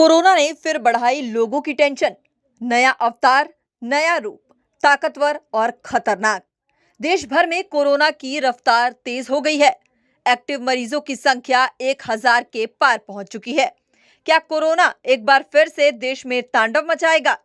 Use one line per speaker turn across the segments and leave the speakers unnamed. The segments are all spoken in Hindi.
कोरोना ने फिर बढ़ाई लोगों की टेंशन। नया अवतार, नया रूप, ताकतवर और खतरनाक। देश भर में कोरोना की रफ्तार तेज हो गई है। एक्टिव मरीजों की संख्या 1000 के पार पहुंच चुकी है। क्या कोरोना एक बार फिर से देश में तांडव मचाएगा?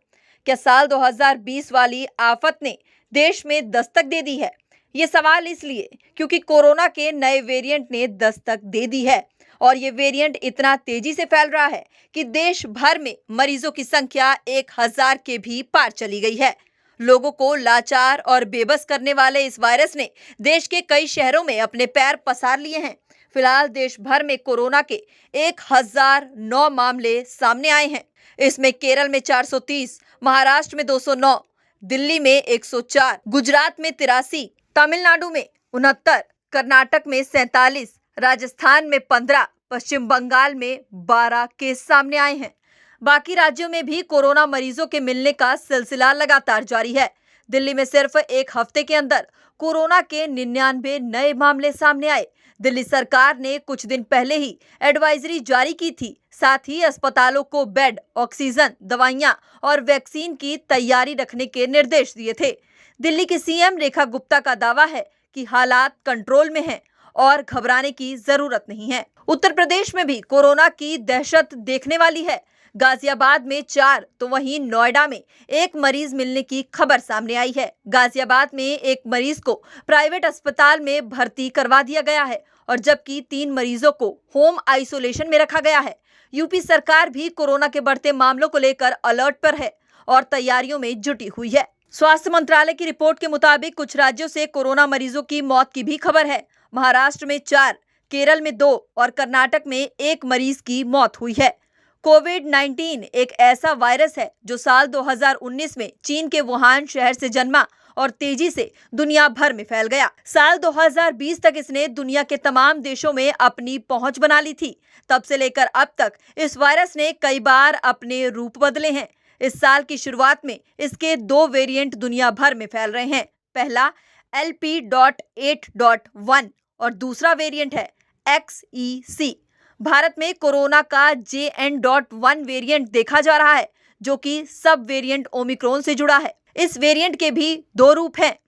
क्या साल 2020 वाली आफत ने देश में दस्तक दे दी है? ये सवाल इसलिए क्योंकि कोरोना के नए वेरिएंट ने दस्तक दे दी है और ये वेरिएंट इतना तेजी से फैल रहा है कि देश भर में मरीजों की संख्या 1000 के भी पार चली गई है। लोगों को लाचार और बेबस करने वाले इस वायरस ने देश के कई शहरों में अपने पैर पसार लिए हैं। फिलहाल देश भर में कोरोना के 1009 मामले सामने आए हैं। इसमें केरल में 430, महाराष्ट्र में 209, दिल्ली में 104, गुजरात में 83, तमिलनाडु में 69, कर्नाटक में 47, राजस्थान में 15, पश्चिम बंगाल में 12 केस सामने आए हैं। बाकी राज्यों में भी कोरोना मरीजों के मिलने का सिलसिला लगातार जारी है। दिल्ली में सिर्फ एक हफ्ते के अंदर कोरोना के 99 नए मामले सामने आए। दिल्ली सरकार ने कुछ दिन पहले ही एडवाइजरी जारी की थी। साथ ही अस्पतालों को बेड, ऑक्सीजन, दवाइयां और वैक्सीन की तैयारी रखने के निर्देश दिए थे। दिल्ली की सीएम रेखा गुप्ता का दावा है कि हालात कंट्रोल में हैं और घबराने की जरूरत नहीं है। उत्तर प्रदेश में भी कोरोना की दहशत देखने वाली है। गाजियाबाद में 4 तो वहीं नोएडा में 1 मरीज मिलने की खबर सामने आई है। गाजियाबाद में एक मरीज को प्राइवेट अस्पताल में भर्ती करवा दिया गया है और जबकि 3 मरीजों को होम आइसोलेशन में रखा गया है। यूपी सरकार भी कोरोना के बढ़ते मामलों को लेकर अलर्ट पर है और तैयारियों में जुटी हुई है। स्वास्थ्य मंत्रालय की रिपोर्ट के मुताबिक कुछ राज्यों से कोरोना मरीजों की मौत की भी खबर है। महाराष्ट्र में 4, केरल में 2 और कर्नाटक में 1 मरीज की मौत हुई है। कोविड-19 एक ऐसा वायरस है जो साल 2019 में चीन के वुहान शहर से जन्मा और तेजी से दुनिया भर में फैल गया। साल 2020 तक इसने दुनिया के तमाम देशों में अपनी पहुंच बना ली थी। तब से लेकर अब तक इस वायरस ने कई बार अपने रूप बदले हैं। इस साल की शुरुआत में इसके 2 वेरिएंट दुनिया भर में फैल रहे हैं। पहला LP.8.1 और दूसरा वेरिएंट है XEC। भारत में कोरोना का JN.1 वेरिएंट देखा जा रहा है जो कि सब वेरिएंट ओमिक्रॉन से जुड़ा है। इस वेरिएंट के भी 2 रूप हैं।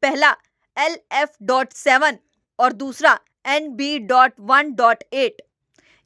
पहला LF.7 और दूसरा NB.1.8।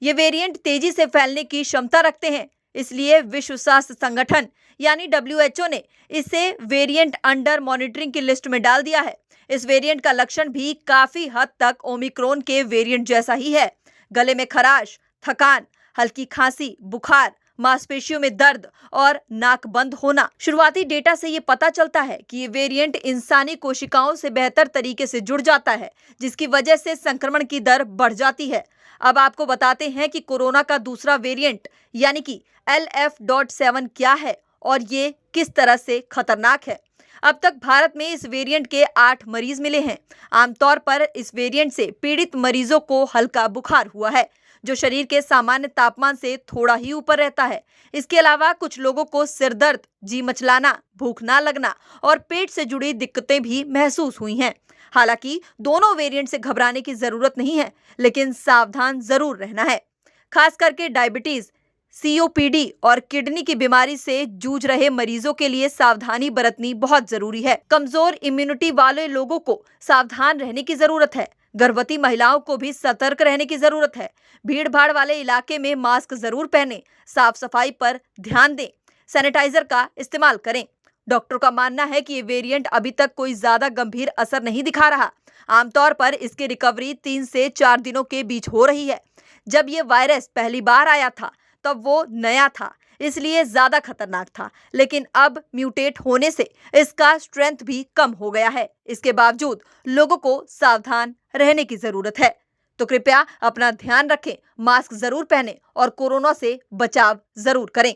ये वेरिएंट तेजी से फैलने की क्षमता रखते हैं, इसलिए विश्व स्वास्थ्य संगठन यानी WHO ने इसे वेरिएंट अंडर मॉनिटरिंग की लिस्ट में डाल दिया है। इस वेरिएंट का लक्षण भी काफी हद तक ओमिक्रॉन के वेरिएंट जैसा ही है। गले में खराश, थकान, हल्की खांसी, बुखार, मांसपेशियों में दर्द और नाक बंद होना। शुरुआती डेटा से ये पता चलता है कि ये वेरिएंट इंसानी कोशिकाओं से बेहतर तरीके से जुड़ जाता है, जिसकी वजह से संक्रमण की दर बढ़ जाती है। अब आपको बताते हैं कि कोरोना का दूसरा वेरिएंट यानी कि LF.7 क्या है और ये किस तरह से खतरनाक है। अब तक भारत में इस वेरिएंट के 8 मरीज मिले हैं। आमतौर पर इस वेरिएंट से पीड़ित मरीजों को हल्का बुखार हुआ है, जो शरीर के सामान्य तापमान से थोड़ा ही ऊपर रहता है। इसके अलावा कुछ लोगों को सिर दर्द, जी मचलाना, भूख ना लगना और पेट से जुड़ी दिक्कतें भी महसूस हुई हैं। हालांकि दोनों वेरिएंट से घबराने की जरूरत नहीं है, लेकिन सावधान जरूर रहना है। खास करके डायबिटीज, COPD और किडनी की बीमारी से जूझ रहे मरीजों के लिए सावधानी बरतनी बहुत जरूरी है। कमजोर इम्यूनिटी वाले लोगों को सावधान रहने की जरूरत है। गर्भवती महिलाओं को भी सतर्क रहने की जरूरत है। भीड़ भाड़ वाले इलाके में मास्क जरूर पहनें, साफ सफाई पर ध्यान दें, सैनिटाइजर का इस्तेमाल करें। डॉक्टर का मानना है कि ये वेरिएंट अभी तक कोई ज्यादा गंभीर असर नहीं दिखा रहा। आमतौर पर इसकी रिकवरी 3 से 4 दिनों के बीच हो रही है। जब ये वायरस पहली बार आया था तब वो नया था, इसलिए ज्यादा खतरनाक था, लेकिन अब म्यूटेट होने से इसका स्ट्रेंथ भी कम हो गया है। इसके बावजूद लोगों को सावधान रहने की जरूरत है। तो कृपया अपना ध्यान रखें, मास्क जरूर पहनें और कोरोना से बचाव जरूर करें।